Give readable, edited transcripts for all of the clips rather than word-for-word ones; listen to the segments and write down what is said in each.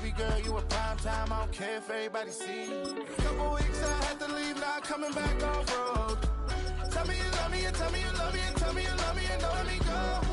baby girl, you a prime time, I don't care if everybody see. Couple weeks I had to leave, now coming back off road. Tell me you love me, and tell me you love me, and tell me you love me, and don't let me go.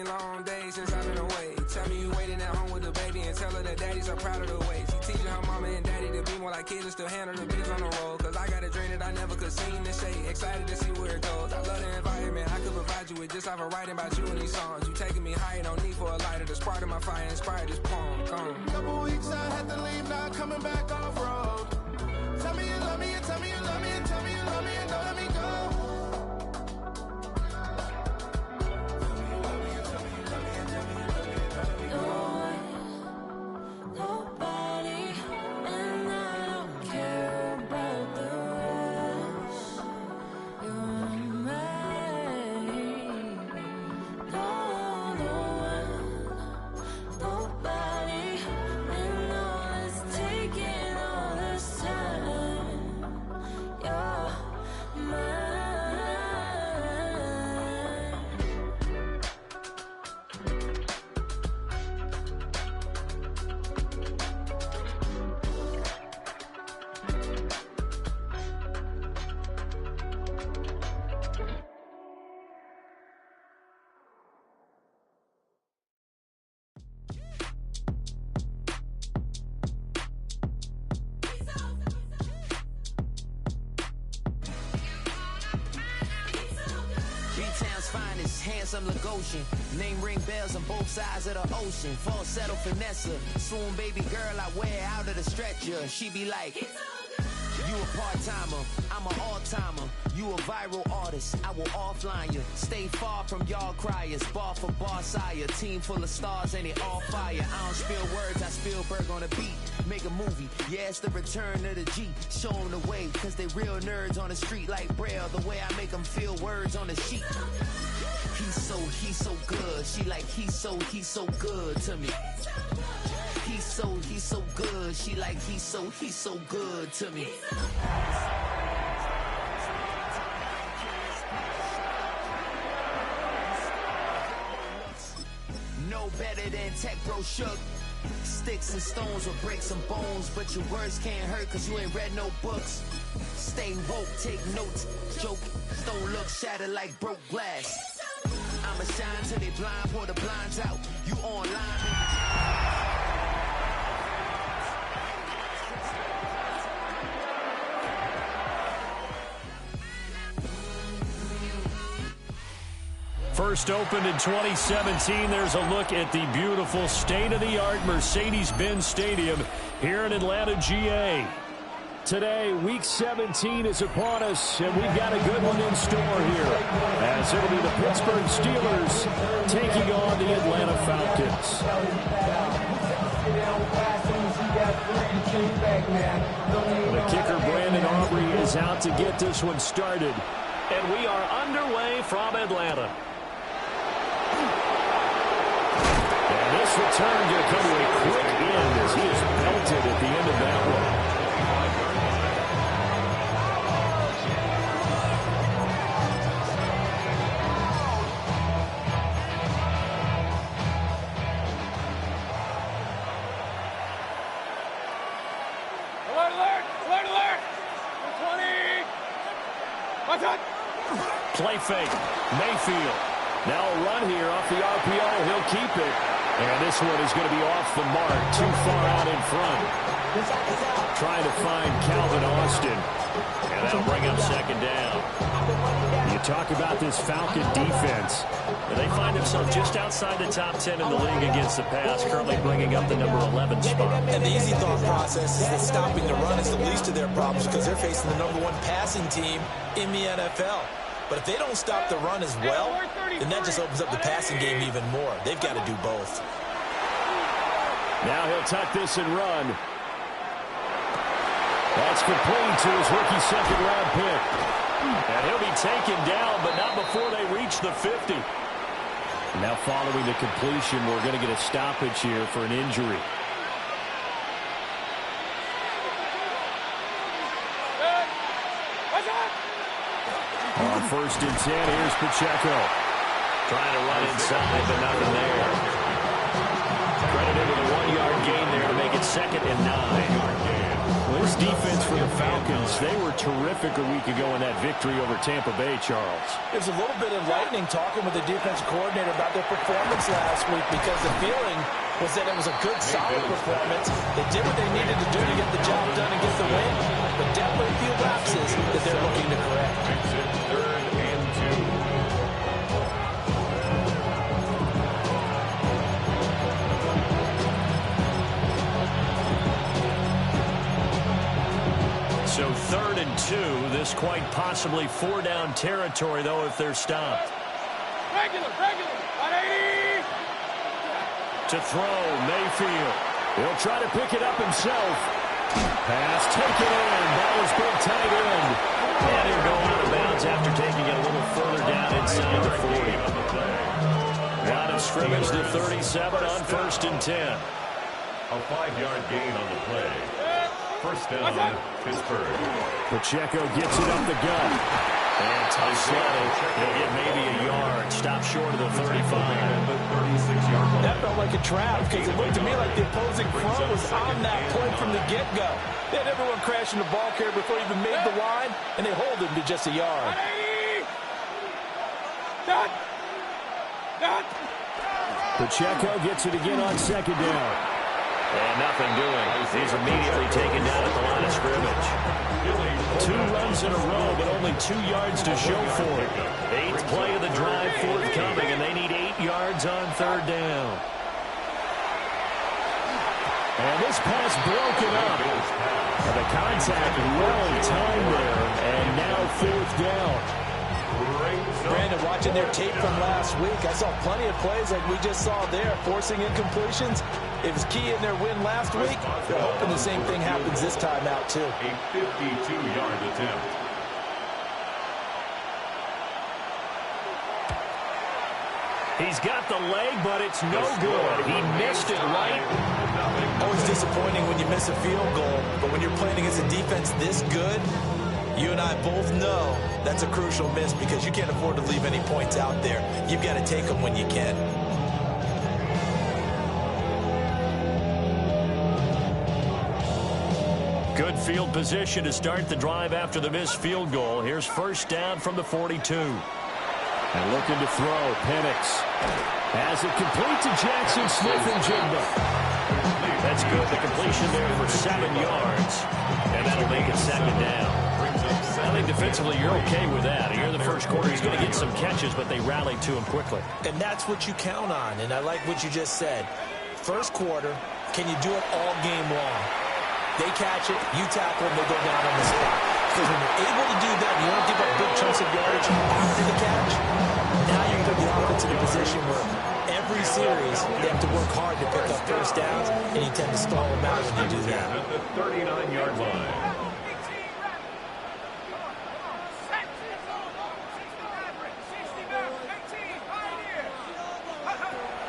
Long days since I've been away. Tell me you waiting at home with the baby and tell her that daddy's so proud of the way. She teaching her mama and daddy to be more like kids and still handle the biz on the road. Cause I got a dream that I never could sing to say. Excited to see where it goes. I love the environment. I could provide you with just like a writing about you in these songs. You taking me higher, no need for a lighter. The spark of my fire inspired this poem. Couple weeks I had to leave, now coming back off road. Tell me you love me, and tell me you love me, and tell me you love me, and don't let me go. Handsome Lagosian, name ring bells on both sides of the ocean. Falsetto Finessa, swoon baby girl I wear out of the stretcher. She be like, you a part-timer, I'm an all-timer. You a viral artist, I will offline you. Stay far from y'all criers, bar for bar sire. Team full of stars and it all fire. I don't spill words, I spill Berg on the beat. Make a movie, yeah, it's the return of the G. Show them the way, cause they real nerds on the street like Braille. The way I make them feel words on the sheet. He's so good. She like, he's so good to me. He's so good. She like, he's so good to me. No better than Tech Bro Shook. Sticks and stones will break some bones, but your words can't hurt cause you ain't read no books. Stay woke, take notes, joke, don't look shattered like broke glass. I'ma shine till they blind, pour the blinds out. You online. First opened in 2017. There's a look at the beautiful state-of-the-art Mercedes-Benz Stadium here in Atlanta, GA. Today, Week 17 is upon us, and we've got a good one in store here, as it'll be the Pittsburgh Steelers taking on the Atlanta Falcons. The kicker, Brandon Aubrey, is out to get this one started, and we are underway from Atlanta. And this return going to come to a quick end as he is belted at the end of that one. Play fake. Mayfield. Now a run here off the RPO. He'll keep it. And this one is going to be off the mark. Too far out in front. Trying to find Calvin Austin. And that'll bring up second down. You talk about this Falcon defense. They find themselves just outside the top 10 in the league against the pass, currently bringing up the number 11 spot. And the easy thought process is that stopping the run is the least of their problems because they're facing the number 1 passing team in the NFL. But if they don't stop the run as well, then that just opens up the passing game even more. They've got to do both. Now he'll tuck this and run. That's complete to his rookie second-round pick. And he'll be taken down, but not before they reach the 50. Now following the completion, we're going to get a stoppage here for an injury. On 1st and 10, here's Pacheco. Trying to run inside, but nothing there. Credited with a 1-yard gain there to make it 2nd and 9. Well, this defense for the Falcons, they were terrific a week ago in that victory over Tampa Bay, Charles. It was a little bit enlightening talking with the defensive coordinator about their performance last week because the feeling was that it was a good, solid performance. They did what they needed to do to get the job done and get the win, but definitely a few lapses that they're looking to correct. 3rd and 2. So 3rd and 2, this quite possibly 4-down territory, though, if they're stopped. Regular, 180. To throw, Mayfield. He'll try to pick it up himself. Pass taken in. That was big tight end. And he'll go out of bounds after taking it a little further down inside the 40. Out of scrimmage to 37 on 1st and 10. A 5-yard gain on the play. 1st down, Pittsburgh. Pacheco gets it up the gut. And tough slide. He'll get maybe a yard. Stop short of the 35. That felt like a trap because it looked to me like the opposing front was on that play from the get-go. They had everyone crashing the ball carrier before he even made the line, and they hold him to just a yard. Pacheco gets it again on 2nd down. And nothing doing. He's immediately taken down at the line of scrimmage. 2 runs in a row, but only 2 yards to show for it. 8th play of the drive forthcoming, and they need 8 yards on 3rd down. And this pass broken up. And the contact well timed there, and now 4th down. Brandon, watching their tape from last week, I saw plenty of plays like we just saw there, forcing incompletions. It was key in their win last week. They're hoping the same thing happens this time out, too. A 52-yard attempt. He's got the leg, but it's no good. He missed it right. Always disappointing when you miss a field goal, but when you're playing against a defense this good, you and I both know that's a crucial miss because you can't afford to leave any points out there. You've got to take them when you can. Good field position to start the drive after the missed field goal. Here's 1st down from the 42. And looking to throw, Penix has it complete to Jackson Smith-Njigba. That's good. The completion there for 7 yards. And that'll make it 2nd down. I think defensively you're okay with that. Here in the 1st quarter, he's going to get some catches, but they rallied to him quickly. And that's what you count on, and I like what you just said. 1st quarter, can you do it all game long? They catch it, you tackle them, they go down on the spot. Because when you're able to do that, you don't give up big chunks of yardage after the catch. Now you put the offense in a position where every series they have to work hard to pick up 1st downs, and you tend to stall them out when you do that. At the 39-yard line.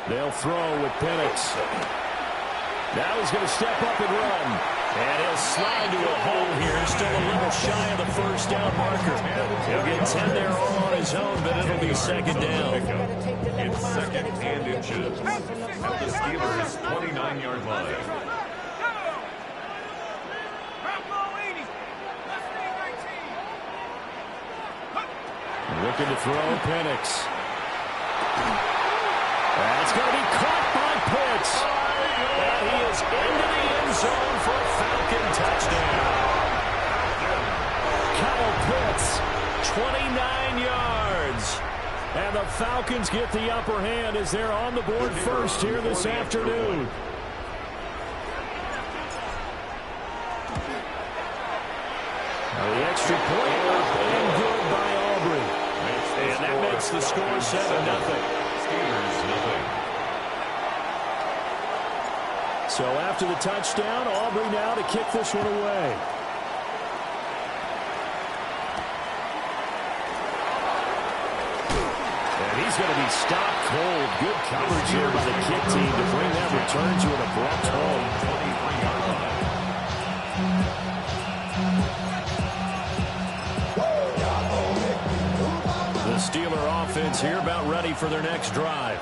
They'll throw with Penix. Now he's going to step up and run. And he'll slide to a hole here. Still a little shy of the 1st down marker. He'll get 10 there all on his own, but it'll be 2nd down. It's 2nd and inches at the Steelers' 29-yard line. Looking to throw, Penix. That's going to be caught by Pitts. And he is into the end zone for a Falcon touchdown. Kyle Pitts, 29 yards. And the Falcons get the upper hand as they're on the board first here this afternoon. The extra point up and good by Aubrey. And that makes the score 7-0. Steelers, nothing. So after the touchdown, Aubrey now to kick this one away. And he's going to be stopped cold. Good coverage here by the kick team to bring that return to an abrupt home. 23-yard line. The Steeler offense here about ready for their next drive.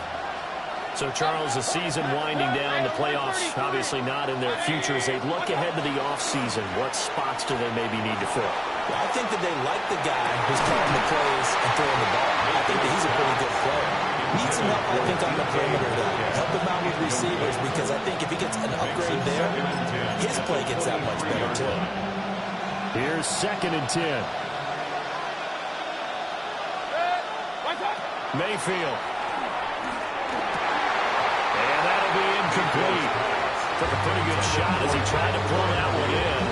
So, Charles, the season winding down, the playoffs obviously not in their future. As they look ahead to the offseason, what spots do they maybe need to fill? Well, I think that they like the guy who's calling the plays and throwing the ball. I think that he's a pretty good player. Needs some help, I think, on the perimeter, though. Help him out with receivers, because I think if he gets an upgrade there, his play gets that much better, too. Here's 2nd and 10. Mayfield. And that'll be incomplete. Took a pretty good shot as he tried to pull that one in.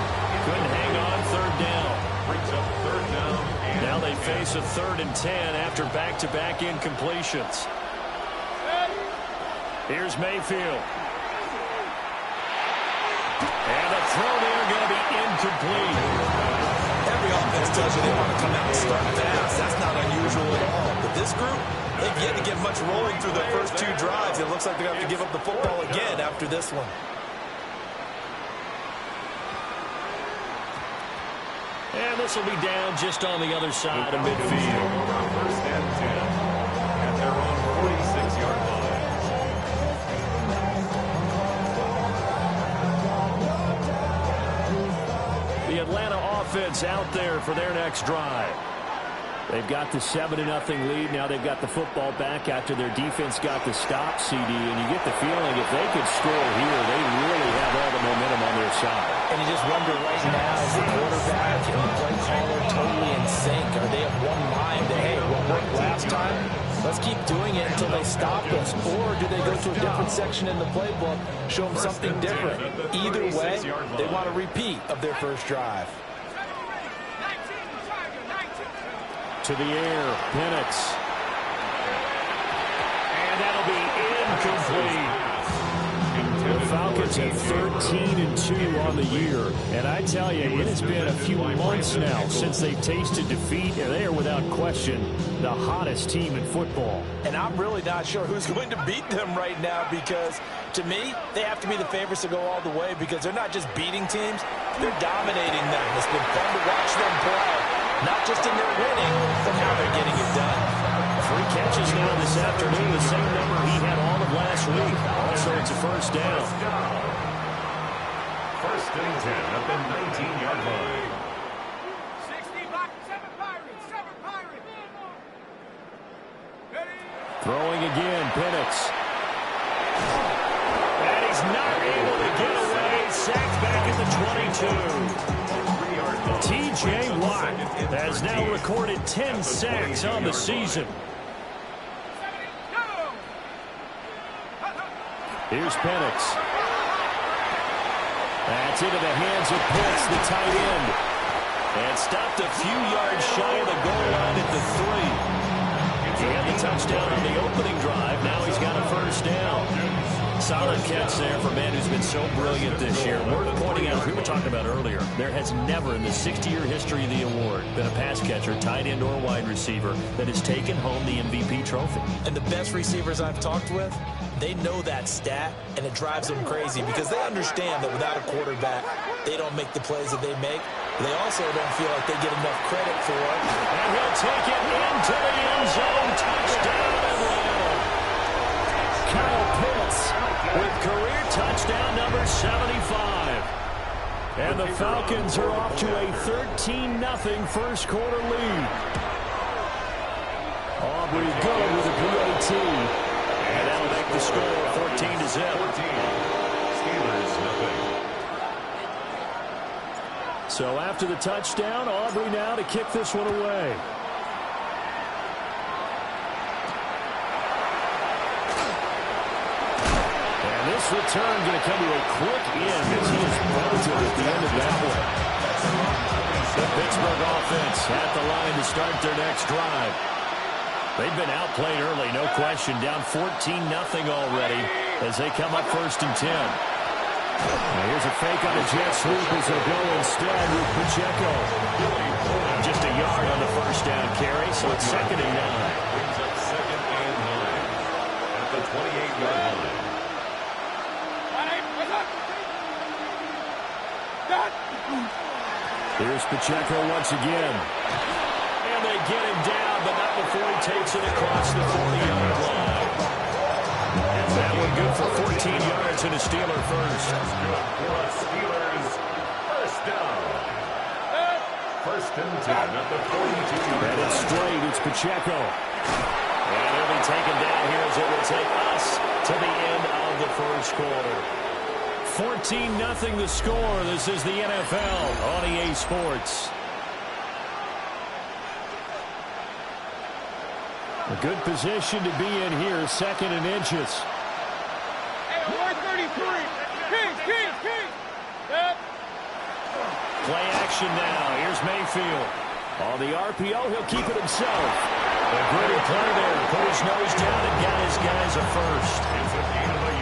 Couldn't hang on. 3rd down. Brings up 3rd down. Now they face a 3rd and 10 after back-to-back incompletions. Here's Mayfield. And the throw there going to be incomplete. Every offense tells you they want to come out and start fast. That's not unusual at all. But this group, they've yet to get much rolling through their first 2 drives. It looks like they're going to have to give up the football again after this one. And this will be down just on the other side of midfield. 1st and 10 at their own 46-yard line. The Atlanta offense out there for their next drive. They've got the 7-0 lead. Now they've got the football back after their defense got the stop, CD. And you get the feeling if they could score here, they really have all the momentum on their side. And you just wonder right now, is the quarterback and the play caller totally in sync? Are they of one mind that, hey, what worked last time? Let's keep doing it until they stop us. Or do they go to a different section in the playbook, show them something different? Either way, they want a repeat of their first drive. To the air, Penix. And that'll be incomplete. The Falcons have 13-2 on the year. And I tell you, it has been a few months now since they've tasted defeat, and they are without question the hottest team in football. And I'm really not sure who's going to beat them right now, because to me, they have to be the favorites to go all the way, because they're not just beating teams, they're dominating them. It's been fun to watch them play. Not just in their winning, but how they're getting it done. 3 catches now this afternoon, the same number he had all of last week. Also, it's a 1st down. 1st and 10 at the 19-yard line. 60 back, 7 Pirates, 7 Pirates. Throwing again, Penix. And he's not able to get away. Sacked back at the 22. T.J. Watt has now recorded 10 sacks on the season. Here's Penix. That's into the hands of Pitts, the tight end. And stopped a few yards shy of the goal line at the 3. He had the touchdown on the opening drive. Now he's got a 1st down. Solid catch there for a man who's been so brilliant this year. Worth pointing out, as we were talking about earlier, there has never in the 60-year history of the award been a pass catcher, tight end, or wide receiver that has taken home the MVP trophy. And the best receivers I've talked with, they know that stat, and it drives them crazy, because they understand that without a quarterback, they don't make the plays that they make. They also don't feel like they get enough credit for it. And he'll take it into the end zone. Touchdown, Atlanta. Kyle Pitts with career touchdown number 75. And the Falcons are off to a 13-0 first quarter lead. Aubrey good with a PAT. And that'll make the score 14-0. Steelers, nothing. So after the touchdown, Aubrey now to kick this one away. This return going to come to a quick end as he is bolted at the end of that one. The Pittsburgh offense at the line to start their next drive. They've been outplayed early, no question. Down 14-0 already as they come up 1st and 10. Now here's a fake on a jet sweep as they go instead with Pacheco. Just a yard on the first down carry, so it's 2nd and 9. Brings up 2nd and 9 at the 28-yard line. Here's Pacheco once again. And they get him down, but not before he takes it across the 40-yard line. And that one good for 14 yards and a Steeler first. That's good for a Steelers first down. 1st and 10 at the 42. And it's straight. It's Pacheco. And he'll be taken down here as it will take us to the end of the first quarter. 14-0 the score. This is the NFL on EA Sports. A good position to be in here, 2nd and inches. Hey, 133. Kings. Yep. Play action now. Here's Mayfield. On the RPO, he'll keep it himself. A gritty play there. Put his nose down and got his guys a first.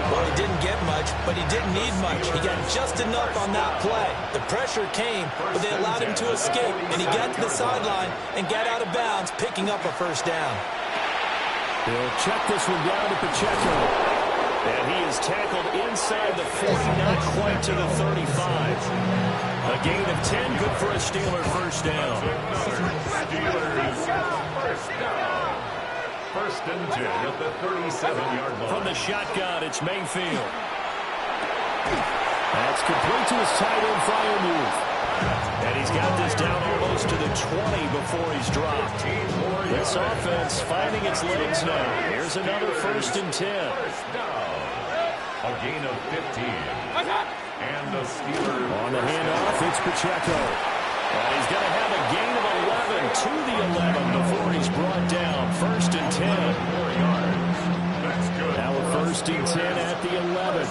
Well, he didn't get much, but he didn't need much. He got just enough on that play. The pressure came, but they allowed him to escape, and he got to the sideline and got out of bounds, picking up a first down. He'll check this one down to Pacheco. And he is tackled inside the 40, not quite to the 35. A gain of 10, good for a Steeler first down. Steelers first down. 1st and 10 at the 37-yard line. From the shotgun, it's Mayfield. That's complete to his tight end, Freiermuth. And he's got this down almost to the 20 before he's dropped. This offense finding its legs now. Here's another 1st and 10. First down. A gain of 15. And the Steelers on the handoff, it's Pacheco. And he's going to have a gain of 11 to the 11 before he's brought down. 1st and 10. 4 yards. That's good. Now a 1st and 10 at the 11. A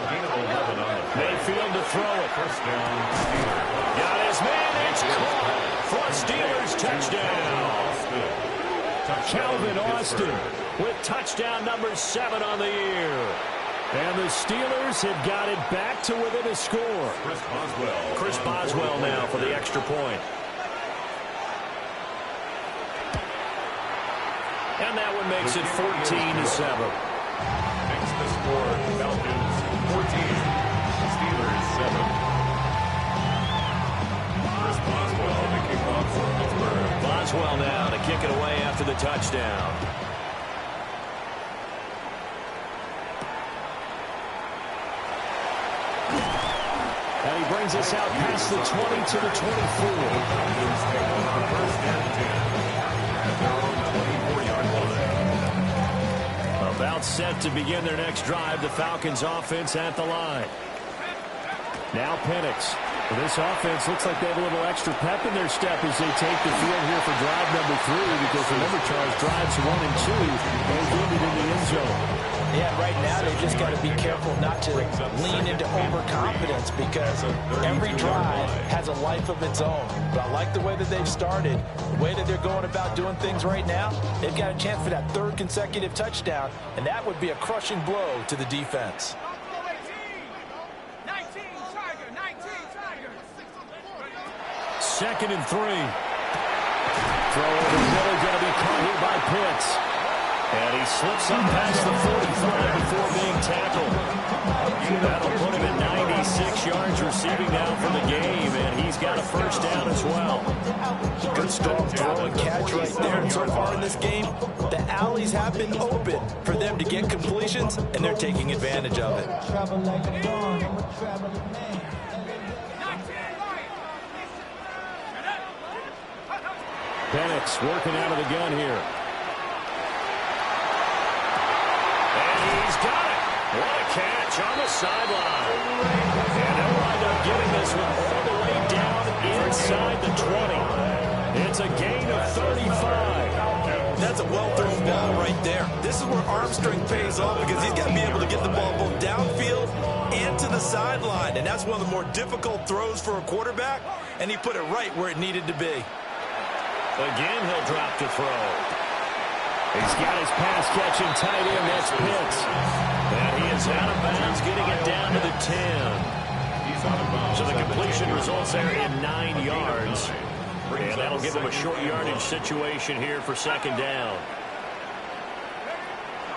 gain of 11 on the play. Mayfield to throw it. First down, Steelers. Got his man. It's caught for a Steelers touchdown. Calvin Austin with touchdown number 7 on the year. And the Steelers have got it back to within a score. Chris Boswell now for the extra point. And that one makes it 14-7. Makes the score Falcons 14, Steelers 7. Chris Boswell to kick off for Pittsburgh. Boswell now to kick it away after the touchdown. And he brings us out past the 20 to the 24. Falcons take over 1st and 10 at their own 24-yard line. About set to begin their next drive, the Falcons offense at the line. Now Penix. This offense looks like they have a little extra pep in their step as they take the field here for drive number 3, because remember, Charles, drives 1 and 2 both ended in the end zone. Yeah, right now they just got to be careful not to lean into overconfidence, because every drive has a life of its own. But I like the way that they've started, the way that they're going about doing things right now. They've got a chance for that 3rd consecutive touchdown, and that would be a crushing blow to the defense. 2nd and 3. Throw over the middle, going to be caught here by Pitts. And he slips up past the 45 before being tackled. That'll put him at 96 yards receiving now for the game, and he's got a first down as well. Good strong throw and catch right there. And so far in this game, the alleys have been open for them to get completions, and they're taking advantage of it. Penix working out of the gun here. And he's got it. What a catch on the sideline. And they'll wind up getting this one all the way down inside the 20. It's It's a gain of 35. That's a well-thrown ball right there. This is where arm strength pays off because he's got to be able to get the ball both downfield and to the sideline. And that's one of the more difficult throws for a quarterback, and he put it right where it needed to be. Again, he'll drop to throw. He's got his pass-catching tight end. That's Pitts. And he is out of bounds, getting it down to the 10. So the completion results there in 9 yards. And that'll give him a short yardage situation here for second down.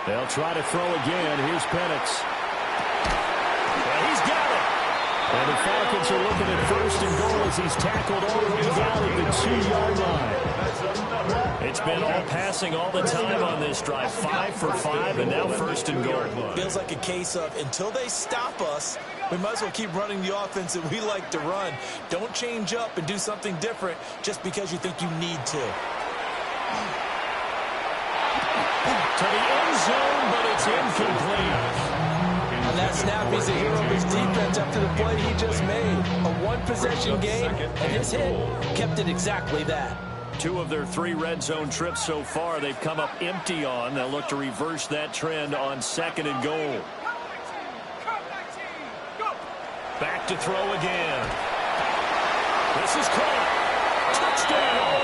They'll try to throw again. Here's Penix. And he's got it. And the Falcons are looking at first and goal as he's tackled all the way down at the 2-yard line. It's been all passing all the time on this drive. 5 for 5, and now first and goal. Feels like a case of until they stop us, we might as well keep running the offense that we like to run. Don't change up and do something different just because you think you need to. To the end zone, but it's incomplete. On that snap, he's a hero of his defense after the play he just made. A one-possession game, and his hit kept it exactly that. 2 of their 3 red zone trips so far, they've come up empty on. They'll look to reverse that trend on second and goal. Back to throw again. This is caught. Touchdown.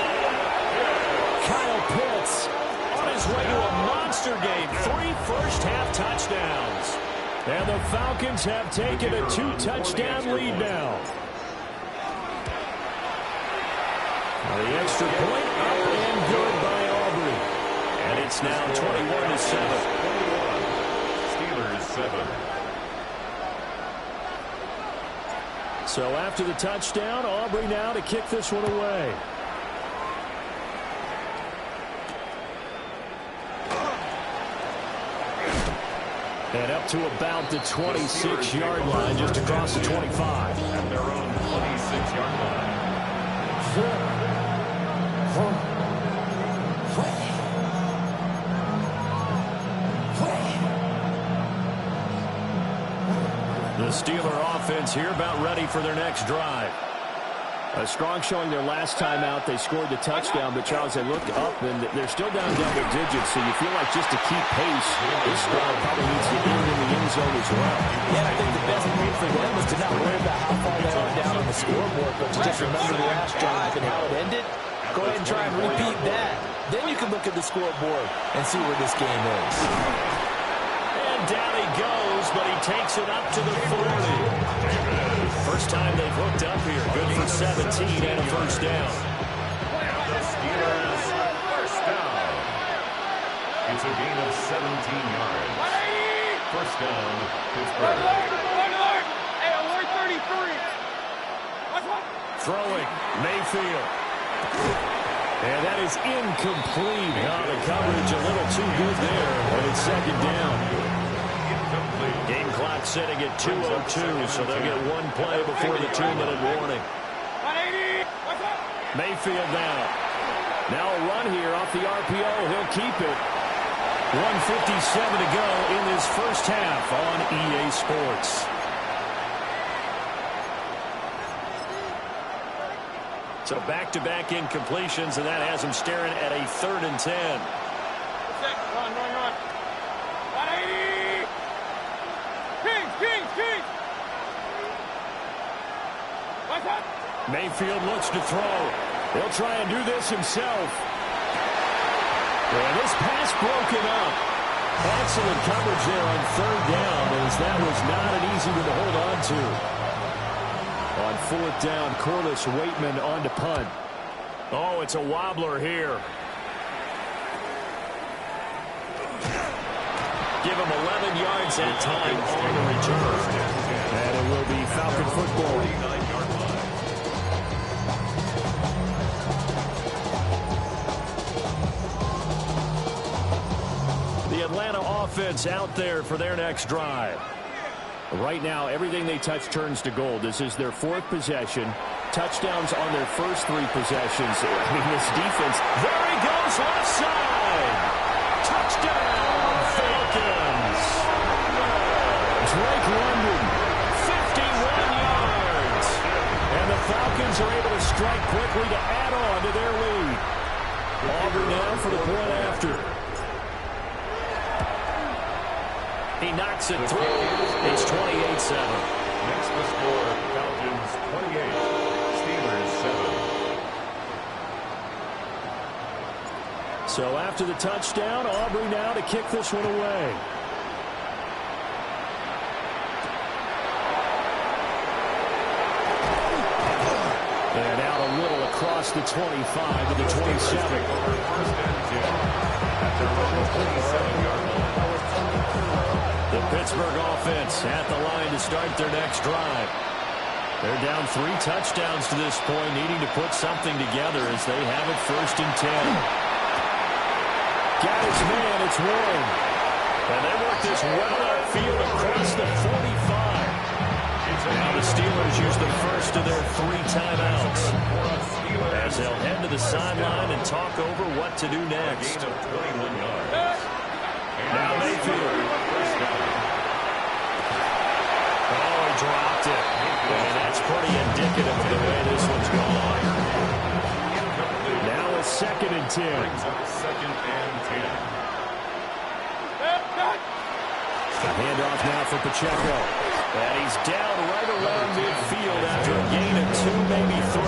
Kyle Pitts on his way to a monster game. 3 first-half touchdowns. And the Falcons have taken a 2-touchdown lead now. The extra point up and good by Aubrey. And it's now 21-7. Steelers 7. So after the touchdown, Aubrey now to kick this one away. And up to about the 26-yard line, just across the 25. At their own 26-yard line. The Steeler offense here about ready for their next drive. A strong showing their last time out. They scored the touchdown, but Charles, they looked up, and they're still down double digits, so you feel like just to keep pace, this drive probably needs to end in the end zone as well. Yeah, I think the best move for them is to not worry about how far they are down on the scoreboard, but to just remember the last drive and how it ended. Go ahead and try and repeat that. Then you can look at the scoreboard and see where this game is. And down he goes, but he takes it up to the 40. First time they've hooked up here. Good for 17 and a first down. The Steelers first down. It's a gain of 17 yards. First down, Pittsburgh. Hey, alert 33. Throwing, Mayfield. And that is incomplete. The coverage a little too good there, and it's second down. Game clock sitting at 2:02, so they'll get one play before the 2-minute warning. Mayfield now. Now a run here off the RPO. He'll keep it. 1:57 to go in this first half on EA Sports. So back-to-back incompletions, and that has him staring at a 3rd and 10. Run. 180. King. What's up? Mayfield looks to throw. He'll try and do this himself. And this pass broken up. Excellent coverage there on 3rd down, as that was not an easy one to hold on to. On 4th down, Corliss Waitman on to punt. Oh, it's a wobbler here. Give him 11 yards that time on the return. And it will be Falcon football. The Atlanta offense out there for their next drive. Right now, everything they touch turns to gold. This is their 4th possession. Touchdowns on their first 3 possessions. I mean, this defense. There he goes, left side. Touchdown, Falcons. Drake London, 51 yards. And the Falcons are able to strike quickly to add on to their lead. Auburn now for the point after. He knocks it through. It's 28-7. Next the score, Falcons 28, Steelers 7. So after the touchdown, Aubrey now to kick this one away. And out a little across the 25 to the 27. First and 10 at their own 27-yard line. The Pittsburgh offense at the line to start their next drive. They're down 3 touchdowns to this point, needing to put something together as they have it first and 10. Got his man, it's Warren. And they work this well outfield across the 45. Now the Steelers use the first of their 3 timeouts as they'll head to the sideline and talk over what to do next. Now Mayfield. Oh, he dropped it. And that's pretty indicative of the way this one's gone. Now a 2nd and 10. Second and 10. The handoff now for Pacheco. And he's down right around midfield after a gain of 2, maybe 3.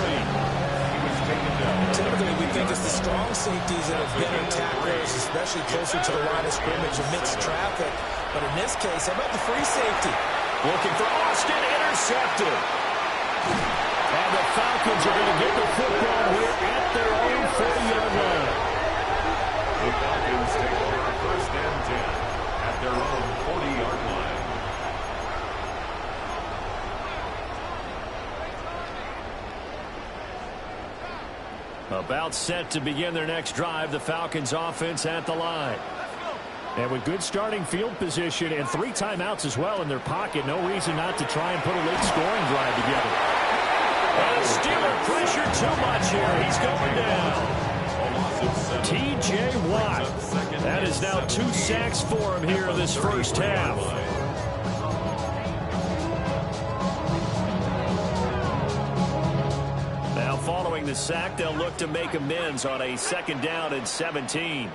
Typically, we think it's the strong safeties that are getting tacklers, especially closer to the line of scrimmage amidst traffic. But in this case, how about the free safety? Looking for Austin, intercepted. And the Falcons are going to get the football here at their own 40-yard line. The Falcons take over first and 10 at their own 40-yard line. About set to begin their next drive, the Falcons offense at the line. And with good starting field position and 3 timeouts as well in their pocket, no reason not to try and put a late scoring drive together. And the Steeler pressure too much here. He's going down. T.J. Watt. That is now 2 sacks for him here in this first half. Now following the sack, they'll look to make amends on a 2nd down and 17.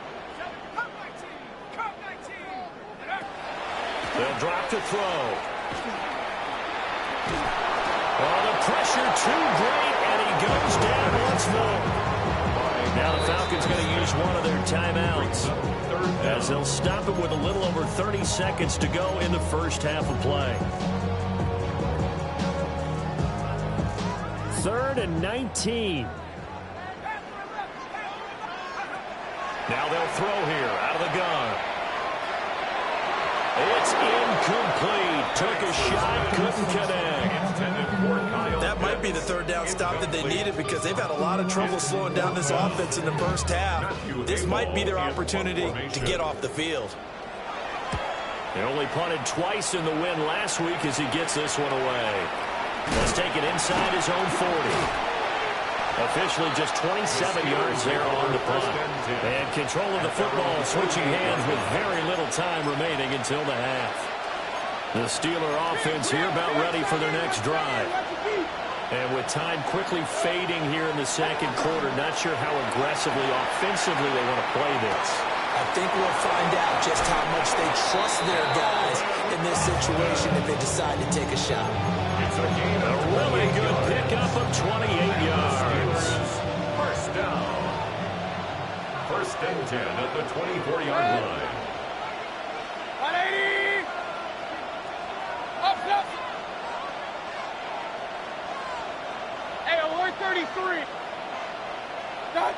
They'll drop to throw. Oh, the pressure too great, and he goes down once more. Now the Falcons going to use one of their timeouts as they'll stop it with a little over 30 seconds to go in the first half of play. 3rd and 19. Now they'll throw here out of the gun. It's incomplete. Took a shot, couldn't connect. That might be the 3rd down stop that they needed because they've had a lot of trouble slowing down this offense in the first half. This might be their opportunity to get off the field. They only punted twice in the win last week as he gets this one away. Let's take it inside his own 40. Officially just 27 yards there on the punt. And control of the football switching hands with very little time remaining until the half. The Steeler offense here about ready for their next drive. And with time quickly fading here in the 2nd quarter, not sure how aggressively, offensively they want to play this. I think we'll find out just how much they trust their guys in this situation if they decide to take a shot. It's a gain A really good pickup of 28 yards. First down. 1st and 10 at the 24-yard line. 180. Up. Hey, 133. Done.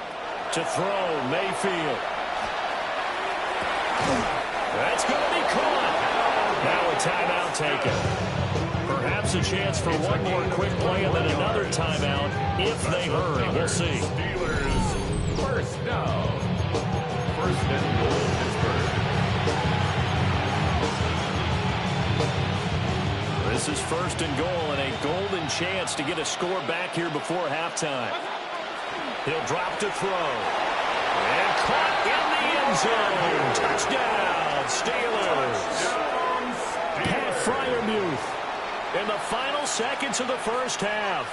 To throw, Mayfield. That's going to be caught. Now a timeout taken. Perhaps a chance for one more quick play and then another timeout if they hurry. We'll see. Steelers first down. 1st and goal, Pittsburgh. This is 1st and goal and a golden chance to get a score back here before halftime. He'll drop to throw. And caught in the end zone. Touchdown, Steelers. Pat Fryermuth in the final seconds of the first half.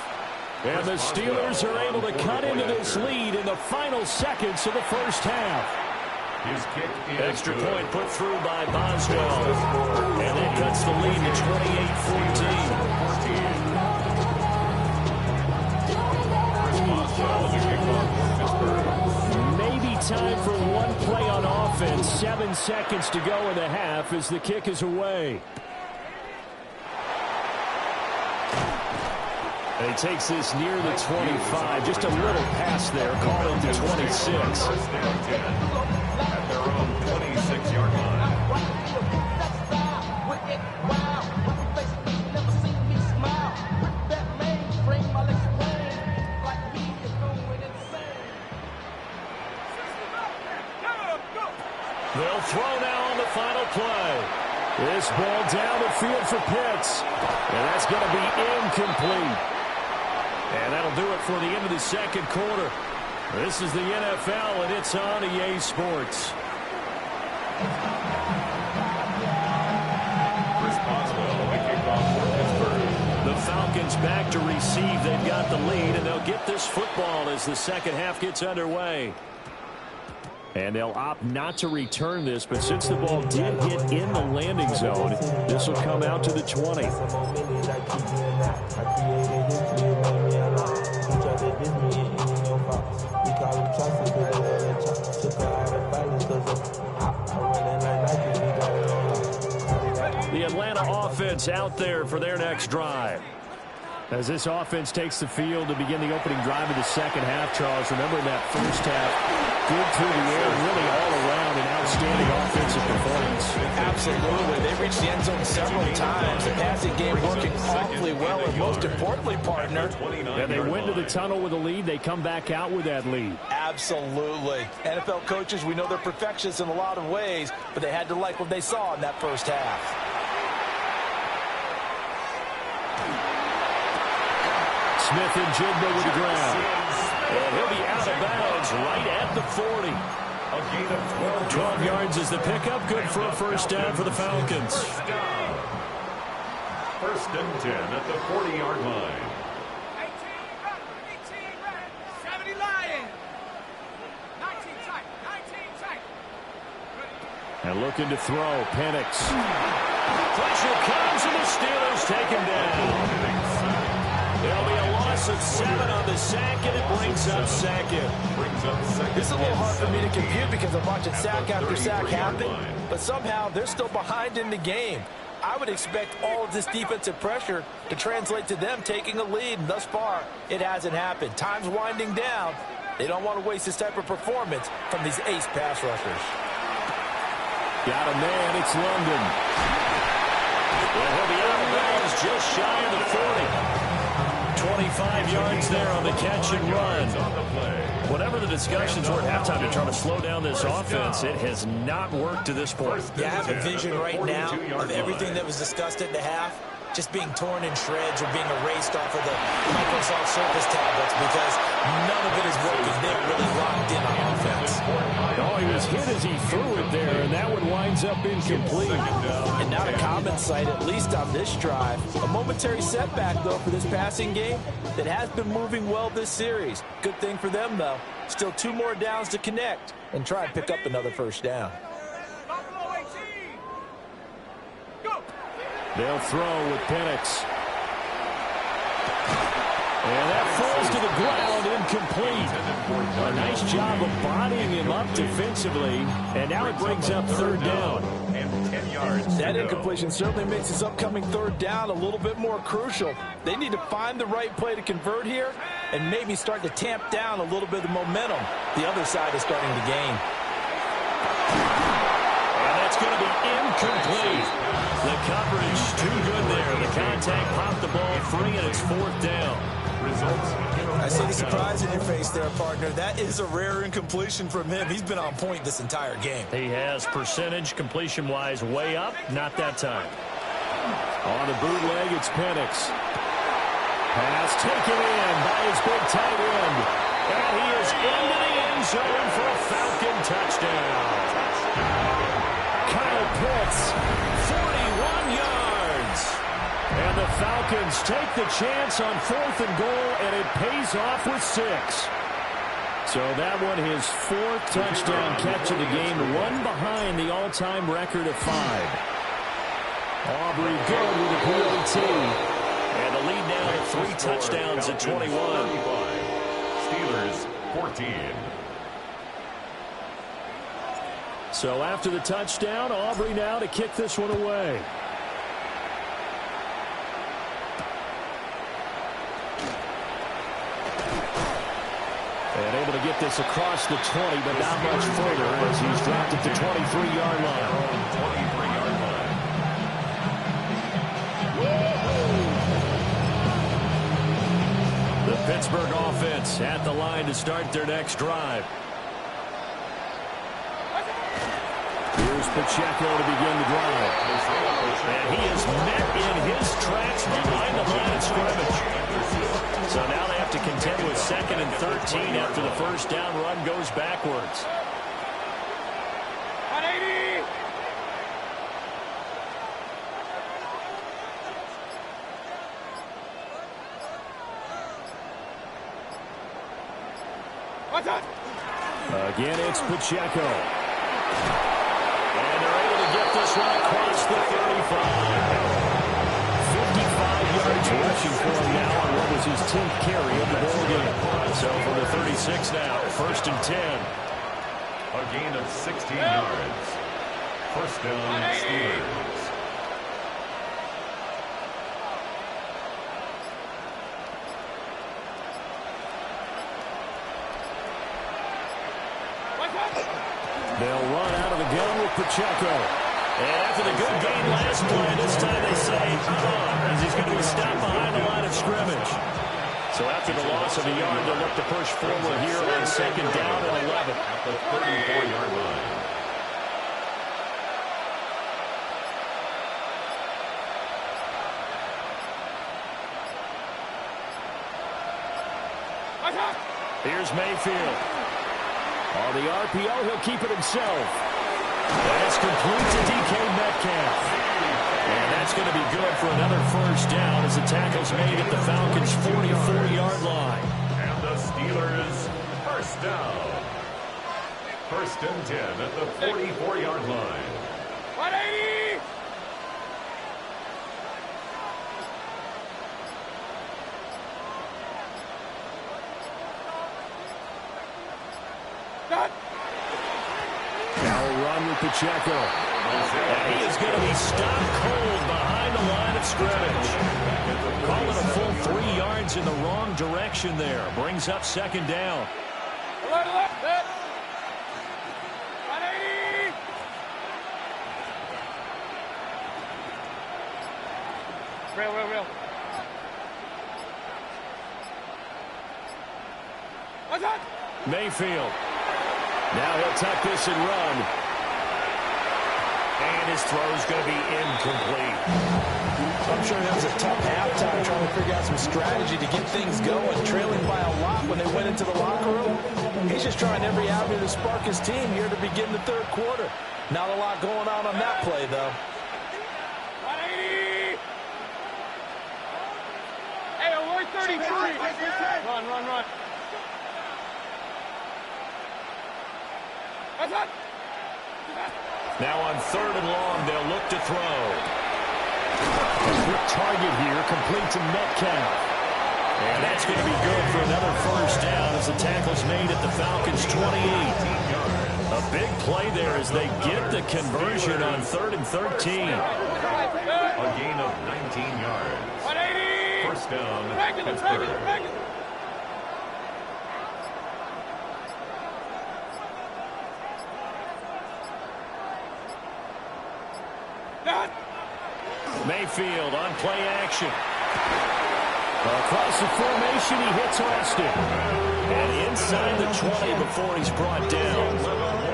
And the Steelers are able to cut into this lead in the final seconds of the first half. His kick is Extra good. point put through by Boswell. And that cuts the lead to 28-14. Maybe time for one play on offense. 7 seconds to go in the half as the kick is away. And he takes this near the 25. Just a little pass there. Call it to 26. First down 10 at their own 26-yard line. They'll throw now on the final play. This ball down the field for Pitts. And that's going to be incomplete. And that'll do it for the end of the second quarter. This is the NFL, and it's on EA Sports. Chris Boswell, the kickoff for Pittsburgh. The Falcons back to receive. They've got the lead, and they'll get this football as the second half gets underway. And they'll opt not to return this, but since the ball did hit in the landing zone, this will come out to the 20. The Atlanta offense out there for their next drive. As this offense takes the field to begin the opening drive of the second half, Charles, remember in that first half, good through the air, really all around an outstanding offensive performance. Absolutely. They reached the end zone several times. The passing game working awfully well, and most importantly, partner, And they went to the tunnel with a lead. They come back out with that lead. absolutely. NFL coaches, we know they're perfectionists in a lot of ways, but they had to like what they saw in that first half. Smith and Jigba with the ground. And he'll be out of bounds right at the 40. A gain of 12 yards is the pickup. Good for a first down for the Falcons. First and 10 at the 40-yard line. 18 right, 70 Lions. 19 tight, 19 tight. And looking to throw, Penix. Pressure comes, and the Steelers take him down. There'll be a loss of 7 on the sack, and it brings up second. This is a little hard for me to compute because I'm watching sack after sack happen, but somehow they're still behind in the game. I would expect all of this defensive pressure to translate to them taking a lead, and thus far, it hasn't happened. Time's winding down. They don't want to waste this type of performance from these ace pass rushers. Got a man, it's London. And he'll be out of bounds just shy of the 40. 25 yards there on the catch and run. Whatever the discussions were at halftime to try to slow down this offense, it has not worked to this point. Yeah, I have a vision right now of everything that was discussed at the half just being torn in shreds or being erased off of the Microsoft Surface tablets because none of it is working. They're really locked in on offense. Oh, he was hit as he threw it there, and that one winds up incomplete. And not a common sight, at least on this drive. A momentary setback, though, for this passing game that has been moving well this series. Good thing for them, though. Still 2 more downs to connect and try and pick up another first down. Buffalo 18. Go. They'll throw with Penix. And that falls to the ground, incomplete. A nice job of bodying him up defensively, and now it brings up third down. And 10 yards. That incompletion certainly makes this upcoming third down a little bit more crucial. They need to find the right play to convert here and maybe start to tamp down a little bit of momentum the other side is starting to gain. And that's going to be incomplete. The coverage too good there. The contact popped the ball free, and it's fourth down. I see the surprise in your face there, partner. That is a rare incompletion from him. He's been on point this entire game. He has percentage completion-wise way up. Not that time. On the bootleg, it's Penix. Pass taken in by his big tight end. And he is into the end zone for a Falcon touchdown. Kyle Pitts, 41 yards. And the Falcons Falcons take the chance on 4th and goal, and it pays off with 6. So that one his 4th touchdown catch of the game, one behind the all-time record of 5. Aubrey good with a PAT. And the lead now at 3 touchdowns at 21. Steelers 14. So after the touchdown, Aubrey now to kick this one away. And able to get this across the 20, but not much further as he's dropped at the 23-yard line. 23-yard line. The Pittsburgh offense at the line to start their next drive. Here's Pacheco to begin the drive. And he is met in his tracks behind the line of scrimmage. So now they have to contend with 2nd and 13 after the first down run goes backwards. 180! What's up? Again, it's Pacheco. And they're able to get this one across the 35. 55 yards rushing for him now on what was his 10th carry of the ball game. So for the 36 now, 1st and 10. A gain of 16 yards. First down, Steelers. They'll run out of the gun with Pacheco. And after the good game last play, this time they say, as he's going to be stopped behind the line of scrimmage. So after the loss of a yard, they'll look to push forward here on 2nd down and 11. At the 34-yard line. Here's Mayfield. On the RPO, he'll keep it himself. That's complete to DK Metcalf. And that's going to be good for another first down as the tackle's made at the Falcons' 44-yard line. And the Steelers, first down. 1st and 10 at the 44-yard line. 180! Now a run with Pacheco. And he is going to be stopped cold behind the line of scrimmage. Call it a full 3 yards in the wrong direction there. Brings up 2nd down. 180! Real. What's up? Mayfield. Now he'll tuck this and run. And his throw's going to be incomplete. I'm sure that was a tough halftime trying to figure out some strategy to get things going, trailing by a lot when they went into the locker room. He's just trying every avenue to spark his team here to begin the 3rd quarter. Not a lot going on that play, though. 180! Hey, we're 33. Run. What's up? Now on 3rd and long, they'll look to throw. A quick target here, complete to Metcalf. And that's going to be good for another first down as the tackle's made at the Falcons' 28. A big play there as they get the conversion on 3rd and 13. A gain of 19 yards. 180! First down, Pittsburgh. Mayfield on play action. Across the formation, he hits Austin. And inside the 20 before he's brought down.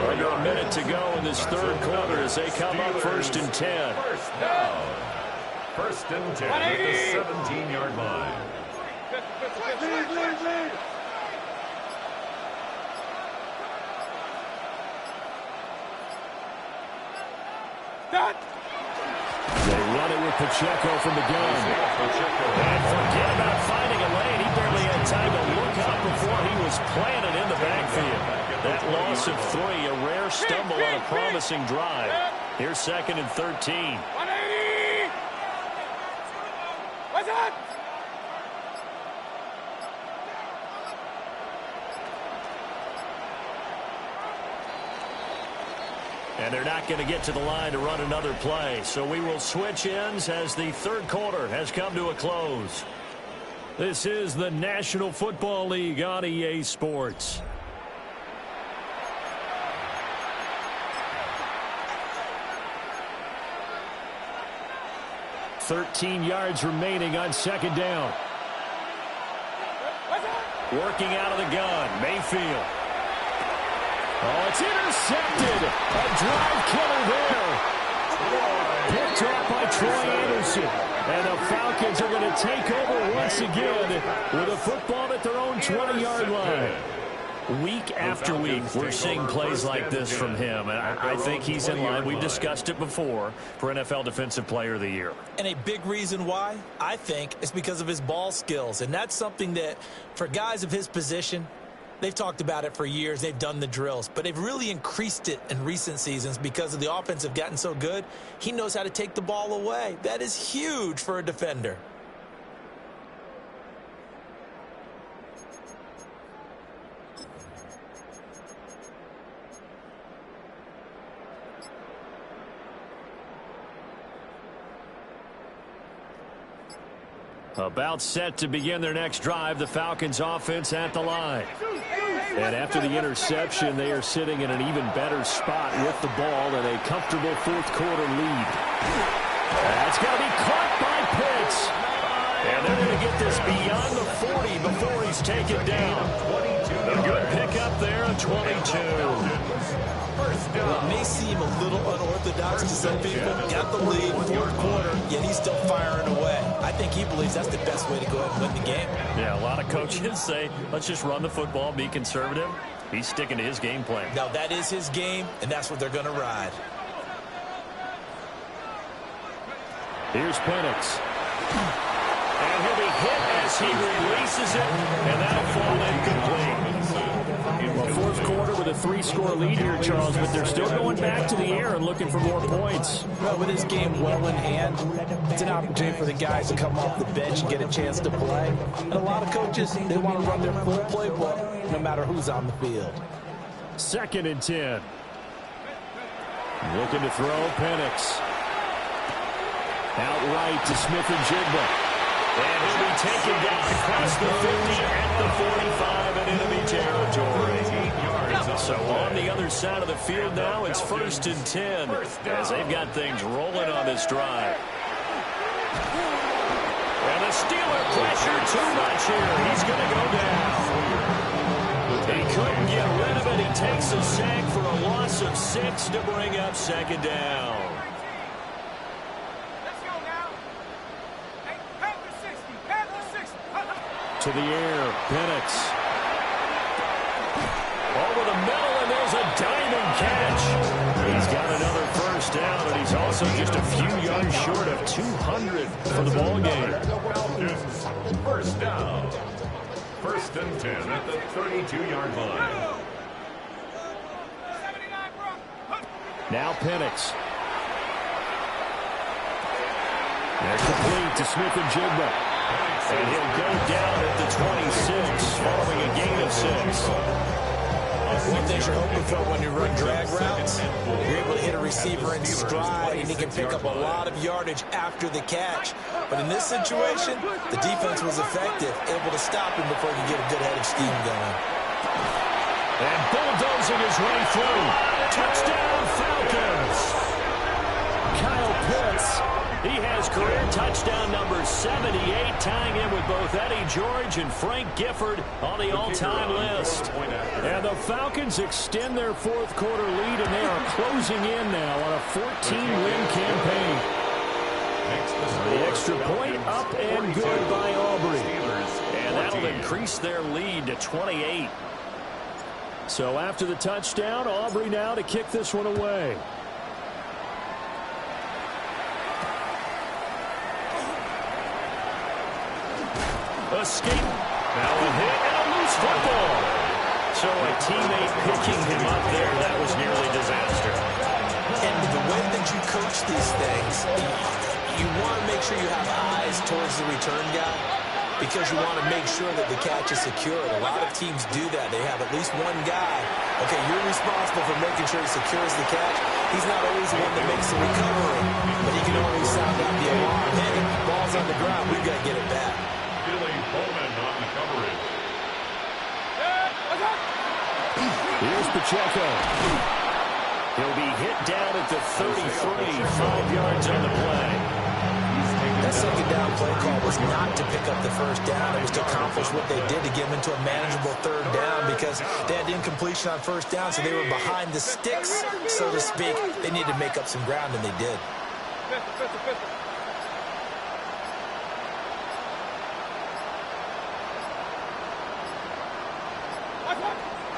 Under a minute to go in this 3rd quarter as they come up 1st and 10. First down. 1st and 10 at the 17-yard line. They run it with Pacheco from the gun. And forget about finding a lane. He barely had time to look up before he was planted in the backfield. That loss of 3, a rare stumble on a promising drive. Here's 2nd and 13. 180! What's up? And they're not going to get to the line to run another play. So we will switch ends as the 3rd quarter has come to a close. This is the National Football League on EA Sports. $13 yards remaining on 2nd down. Working out of the gun, Mayfield. Oh, it's intercepted. A drive killer there. Picked off by Troy Anderson. And the Falcons are going to take over once again with a football at their own 20-yard line. Week after week, we're seeing plays like this from him. And I think he's in line. We've discussed it before for NFL Defensive Player of the Year. And a big reason why, I think, is because of his ball skills. And that's something that, for guys of his position, they've talked about it for years. They've done the drills. But they've really increased it in recent seasons because of the offense have gotten so good. He knows how to take the ball away. That is huge for a defender. About set to begin their next drive, the Falcons offense at the line. And after the interception, they are sitting in an even better spot with the ball and a comfortable 4th quarter lead. That's going to be caught by Pitts. And they're going to get this beyond the 40 before he's taken down. A good pickup there on 22. It may seem a little unorthodox to some people. Got the lead, 4th quarter, yet he's still firing away. I think he believes that's the best way to go ahead and win the game. Yeah, a lot of coaches say, let's just run the football, be conservative. He's sticking to his game plan. Now, that is his game, and that's what they're going to ride. Here's Penix. And he'll be hit as he releases it, and that'll fall incomplete. Well, 4th quarter with a 3-score lead here, Charles, but they're still going back to the air and looking for more points. Well, with this game well in hand, it's an opportunity for the guys to come off the bench and get a chance to play. And a lot of coaches, they want to run their full playbook no matter who's on the field. 2nd and 10. Looking to throw, Penix. Out right to Smith-Njigba. And he'll be taken down across the 50 at the 45 in enemy territory. So on the other side of the field now, it's 1st and 10 as they've got things rolling on this drive. And the Steeler pressure too much here. He's going to go down. He couldn't get rid of it. He takes a sack for a loss of 6 to bring up 2nd down. To the air, Penix. Over the middle, and there's a diamond catch. He's got another 1st down, and he's also just a few yards short of 200 for the ball game. 1st down. 1st and 10 at the 32-yard line. Now Penix. They're complete to Smith-Njigba. And he'll go down at the 26 following a gain of 6. One thing you're hoping for when you run drag routes, you're able to hit a receiver in stride, and he can pick up a lot of yardage after the catch. But in this situation, the defense was effective, able to stop him before he could get a good head of steam going. And bulldozing his way through. Touchdown, Falcons! Kyle Pitts. He has career touchdown number 78, tying in with both Eddie George and Frank Gifford on the all-time list. And the Falcons extend their 4th quarter lead, and they are closing in now on a 14-win campaign. The extra point up and good by Aubrey. And that'll increase their lead to 28. So after the touchdown, Aubrey now to kick this one away. escape. Now a hit and a loose football. So a teammate picking him up there, that was nearly disaster. And the way that you coach these things, you want to make sure you have eyes towards the return guy because you want to make sure that the catch is secured. A lot of teams do that. They have at least one guy. Okay, you're responsible for making sure he secures the catch. He's not always the one that makes the recovery, but he can always sound out the alarm. Hey, ball's on the ground. We've got to get it back. Billy Bowman on the coverage. Here's Pacheco. He'll be hit down at the 33, 5 yards on the play. That second down play call was not to pick up the first down. It was to accomplish what they did to get them into a manageable third down because they had incompletion on first down, so they were behind the sticks, so to speak. They needed to make up some ground, and they did.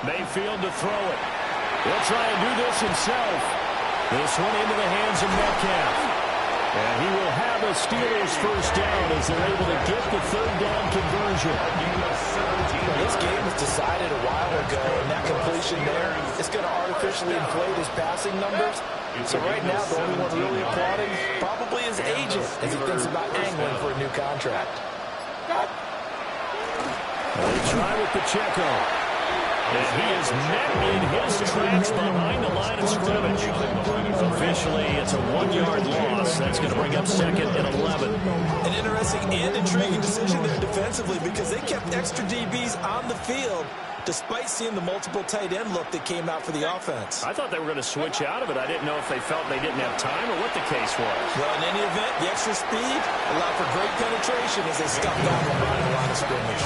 Mayfield to throw it. He'll try and do this himself. This one into the hands of Metcalf. And he will have a Steelers first down as they're able to get the third down conversion. This game was decided a while ago, and that completion there is going to artificially inflate his passing numbers. So right now, the only one really applauding probably his agent as he thinks about angling for a new contract. They try with Pacheco. And he is met in his tracks behind the line of scrimmage. Officially, it's a 1-yard loss. That's going to bring up second and 11. An interesting and intriguing decision there defensively because they kept extra DBs on the field despite seeing the multiple tight end look that came out for the offense. I thought they were going to switch out of it. I didn't know if they felt they didn't have time or what the case was. Well, in any event, the extra speed allowed for great penetration as they scuffed out behind the line of scrimmage.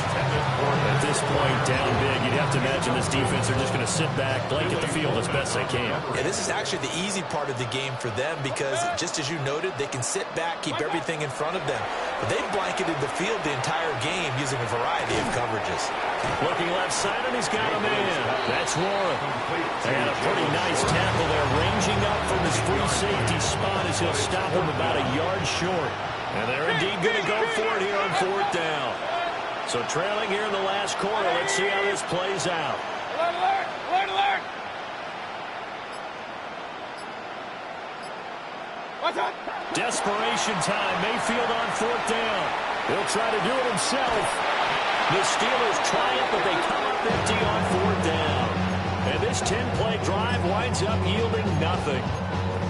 At this point, down big, you'd have to imagine this defense are just going to sit back, blanket the field as best they can. Yeah, this is actually the easy part of the game for them because, just as you noted, they can sit back, keep everything in front of them. But they've blanketed the field the entire game using a variety of coverages. Looking left side, and he's got a man. That's Warren. And a pretty nice tackle there, ranging up from his free safety spot as he'll stop him about a yard short. And they're indeed going to go for it here on fourth down. So trailing here in the last quarter, let's see how this plays out. Alert, alert! Alert, alert! Watch out! Desperation time. Mayfield on fourth down. He'll try to do it himself. The Steelers try it, but they come up empty on fourth down. And this 10-play drive winds up yielding nothing.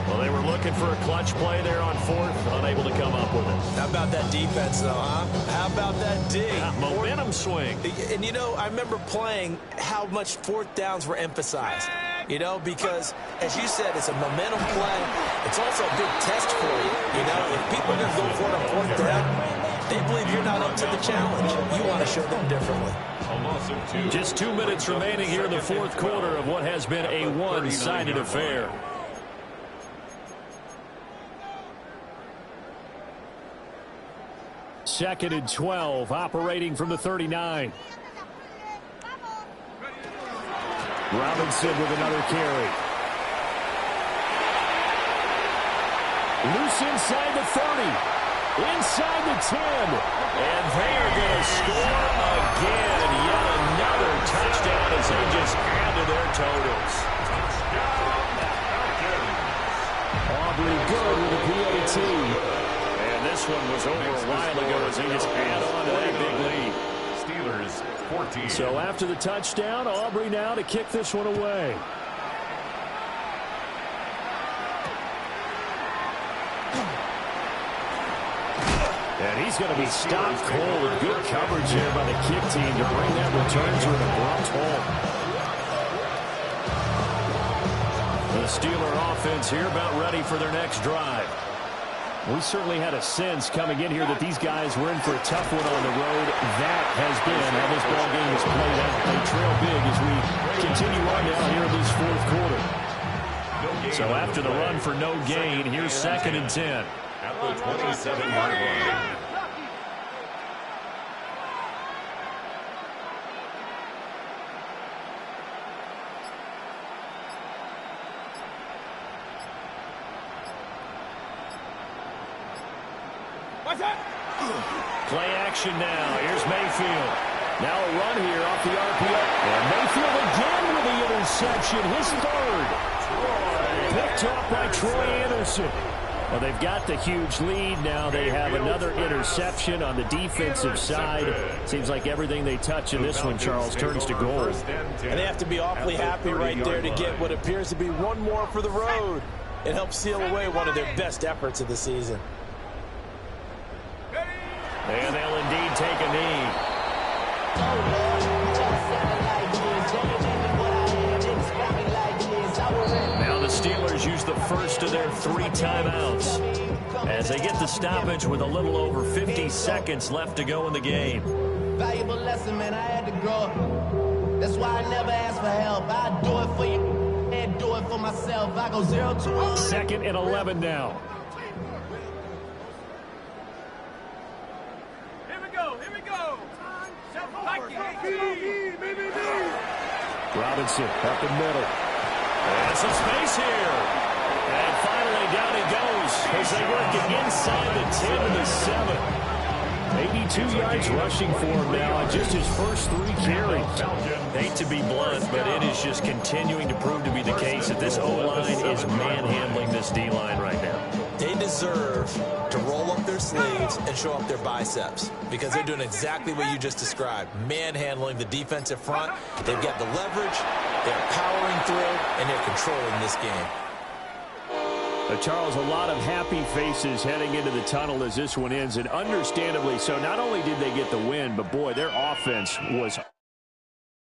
Well, they were looking for a clutch play there on fourth, unable to come up with it. How about that defense, though, huh? How about that D? Yeah, momentum swing. And, you know, I remember playing how much fourth downs were emphasized. You know, because, as you said, it's a momentum play. It's also a big test for you. You know, if people are going to go for it on fourth down, they believe you're not up to the challenge. You want to show them differently. Just 2 minutes remaining here in the fourth quarter of what has been a one-sided affair. Second and 12, operating from the 39. Robinson with another carry. Loose inside the 30. Inside the 10. And they are going to score again. Yet another touchdown as they just add to their totals. Aubrey good with a PAT. And this one was over a while ago as they just add on to that big lead. Steelers 14. So after the touchdown, Aubrey now to kick this one away. And he's going to be stopped cold. Good coverage here by the kick team to bring that return to an abrupt halt. The Steeler offense here about ready for their next drive. We certainly had a sense coming in here that these guys were in for a tough one on the road. That has been how this ball game has played out. They trail big as we continue on now here in this fourth quarter. So after the run for no gain, here's second and 10. At the 27-yard line. Watch out! Play action now. Here's Mayfield. Now a run here off the RPO. And Mayfield again with the interception. His third. Picked off by Troy Anderson. Well, they've got the huge lead. Now they have another interception on the defensive side. Seems like everything they touch in this one, Charles, turns to gold. And they have to be awfully happy right there to get what appears to be one more for the road. It helps seal away one of their best efforts of the season. And they'll indeed take a knee. Now the Steelers use the first of their 3 timeouts as they get the stoppage with a little over 50 seconds left to go in the game. Valuable lesson, man. I had to grow up. That's why I never ask for help. I do it for you and do it for myself. I go 0 to 1. 2nd and 11 now. Here we go. Here we go. Robinson up the middle. And some space here. And finally down he goes as they work it inside the 10 and the 7. 82 yards rushing for him now on just his first 3 carries. Hate to be blunt, but it is just continuing to prove to be the case that this O-line is manhandling this D-line right now. They deserve to roll up their sleeves and show up their biceps because they're doing exactly what you just described, manhandling the defensive front. They've got the leverage, they're powering through, and they're controlling this game. Charles, a lot of happy faces heading into the tunnel as this one ends, and understandably so. Not only did they get the win, but boy, their offense was